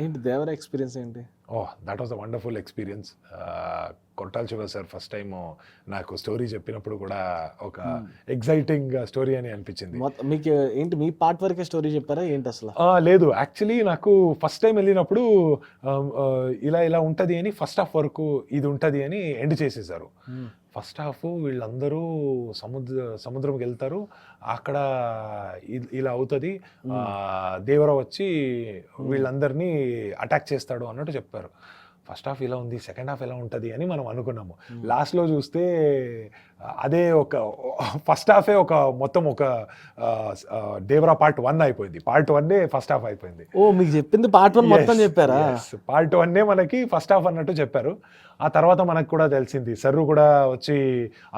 ఏంటి దేవర ఎక్స్పీరియన్స్ ఏంటి? Oh! That was a wonderful experience. Kottala Siva sir first time నాకు story చెప్పినప్పుడు కూడా ఒక ఎక్సైటింగ్ స్టోరీ అని అనిపించింది. మీకు ఏంటి మీ పార్ట్ వరకే స్టోరీ చెప్పారా ఏంటి అసలు? లేదు. యాక్చువల్లీ నాకు ఫస్ట్ టైమ్ వెళ్ళినప్పుడు ఇలా ఉంటది అని ఫస్ట్ హాఫ్ వరకు ఇది ఉంటది అని ఎండ్ చేసేసారు. ఫస్ట్ హాఫ్ వీళ్ళందరూ సముద్రంకి వెళ్తారు. అక్కడ ఇలా అవుతుంది. దేవర వచ్చి వీళ్ళందరినీ అటాక్ చేస్తాడు అన్నట్టు చెప్పారు. ఫస్ట్ హాఫ్ ఇలా ఉంది, సెకండ్ హాఫ్ ఎలా ఉంటుంది అని మనం అనుకున్నాము. లాస్ట్లో చూస్తే అదే ఒక ఫస్ట్ హాఫే మొత్తం ఒక దేవరా పార్ట్ 1 అయిపోయింది. పార్ట్ 1 ఫస్ట్ హాఫ్ అయిపోయింది. ఓ మీకు చెప్పింది పార్ట్ 1 మొత్తం చెప్పారా? పార్ట్ 1 మనకి ఫస్ట్ హాఫ్ అన్నట్టు చెప్పారు. ఆ తర్వాత మనకు కూడా తెలిసింది, సర్రు కూడా వచ్చి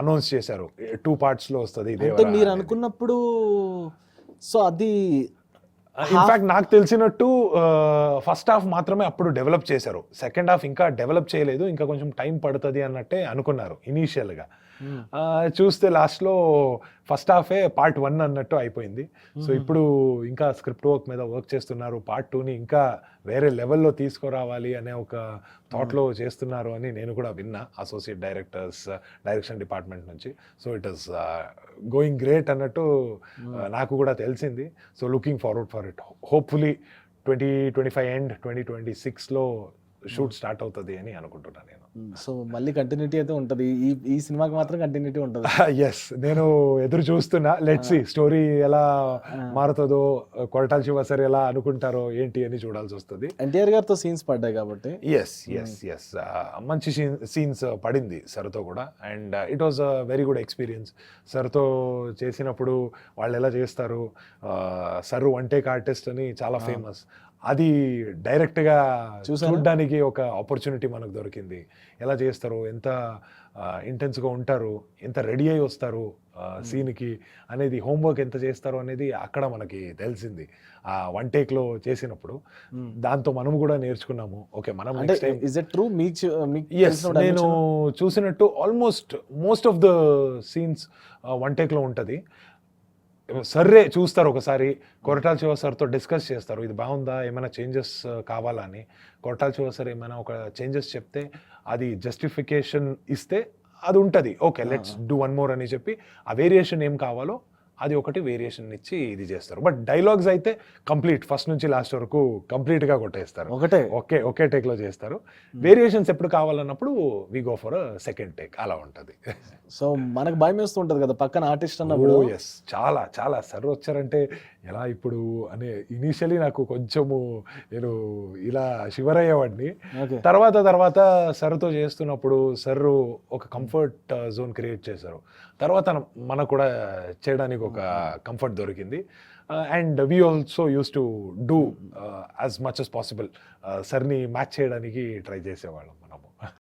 అనౌన్స్ చేశారు 2 పార్ట్స్లో వస్తుంది. అంటే మీరు అనుకున్నప్పుడు సో అది ఇన్ఫాక్ట్ నాకు తెలిసినట్టు ఫస్ట్ హాఫ్ మాత్రమే అప్పుడు డెవలప్ చేశారు. సెకండ్ హాఫ్ ఇంకా డెవలప్ చేయలేదు, ఇంకా కొంచెం టైం పడుతుంది అన్నట్టే అనుకున్నారు ఇనీషియల్గా. చూస్తే లాస్ట్లో ఫస్ట్ హాఫే పార్ట్ 1 అన్నట్టు అయిపోయింది. సో ఇప్పుడు ఇంకా స్క్రిప్ట్ వర్క్ చేస్తున్నారు. పార్ట్ 2ని ఇంకా వేరే లెవెల్లో తీసుకురావాలి అనే ఒక థాట్లో చేస్తున్నారు అని నేను కూడా విన్నా అసోసియేట్ డైరెక్టర్స్ డైరెక్షన్ డిపార్ట్మెంట్ నుంచి. So it is going great అన్నట్టు నాకు కూడా తెలిసింది. So looking forward for it. Hopefully 2025 end 2026లో షూట్ స్టార్ట్ అవుతుంది అని అనుకుంటున్నాను నేను. సో మళ్ళీ కంటిన్యూటీ అయితే ఉంటుంది, ఈ సినిమాకి మాత్రం కంటిన్యూటీ ఉంటుంది. ఎస్, నేను ఎదురు చూస్తున్నా. లెట్స్ సీ స్టోరీ ఎలా మారుతుందో, కొరటాల శివ సార్ ఎలా అనుకుంటారో ఏంటి అని చూడాల్సి వస్తుంది. ఎన్టీఆర్ గారితో సీన్స్ పడ్డాయి కాబట్టి ఎస్ మంచి సీన్స్ పడింది సార్తో కూడా. And it was a very good experience. సార్తో చేసినప్పుడు వాళ్ళు ఎలా చేస్తారు, సర్ వన్ టేక్ ఆర్టిస్ట్ అని చాలా ఫేమస్. అది డైరెక్ట్గా చూడడానికి ఒక ఆపర్చునిటీ మనకు దొరికింది. ఎలా చేస్తారు, ఎంత ఇంటెన్స్గా ఉంటారు, ఎంత రెడీ అయి వస్తారు సీన్కి అనేది, హోంవర్క్ ఎంత చేస్తారు అనేది అక్కడ మనకి తెలిసింది ఆ వన్ టేక్లో చేసినప్పుడు. దాంతో మనం కూడా నేర్చుకున్నాము. ఓకే, మనం నేను చూసినట్టు almost most of the scenes one టేక్లో ఉంటుంది. సర్రే చూస్తారు ఒకసారి, కొరటాల శివ సార్తో డిస్కస్ చేస్తారు, ఇది బాగుందా, ఏమైనా చేంజెస్ కావాలా అని. కొరటాల శివ సార్ ఏమైనా ఒక చేంజెస్ చెప్తే అది జస్టిఫికేషన్ ఇస్తే అది ఉంటుంది. Okay, let's do one more అని చెప్పి ఆ వేరియేషన్ ఏం కావాలో అది ఒకటి వేరియేషన్ ఇచ్చి ఇది చేస్తారు. బట్ డైలాగ్స్ అయితే కంప్లీట్ ఫస్ట్ నుంచి లాస్ట్ వరకు కంప్లీట్గా కొట్టేస్తారు. ఒకే టేక్లో చేస్తారు. వేరియేషన్స్ ఎప్పుడు కావాలన్నప్పుడు we go for second take, అలా ఉంటుంది. సో మనకు భయం వేస్తూ ఉంటుంది కదా పక్కన ఆర్టిస్ట్ అన్నప్పుడు. ఎస్, చాలా చాలా సర్ వచ్చారంటే ఎలా ఇప్పుడు అనే ఇనీషియలీ నాకు కొంచెము నేను ఇలా షివర్ అయ్యేవాడిని. తర్వాత సర్తో చేస్తున్నప్పుడు సర్రు ఒక కంఫర్ట్ జోన్ క్రియేట్ చేశారు. తర్వాత మనకు కూడా చేయడానికి ఒక కంఫర్ట్ దొరికింది. And we also use to do as much as possible సర్ని మ్యాచ్ చేయడానికి ట్రై చేసేవాళ్ళం.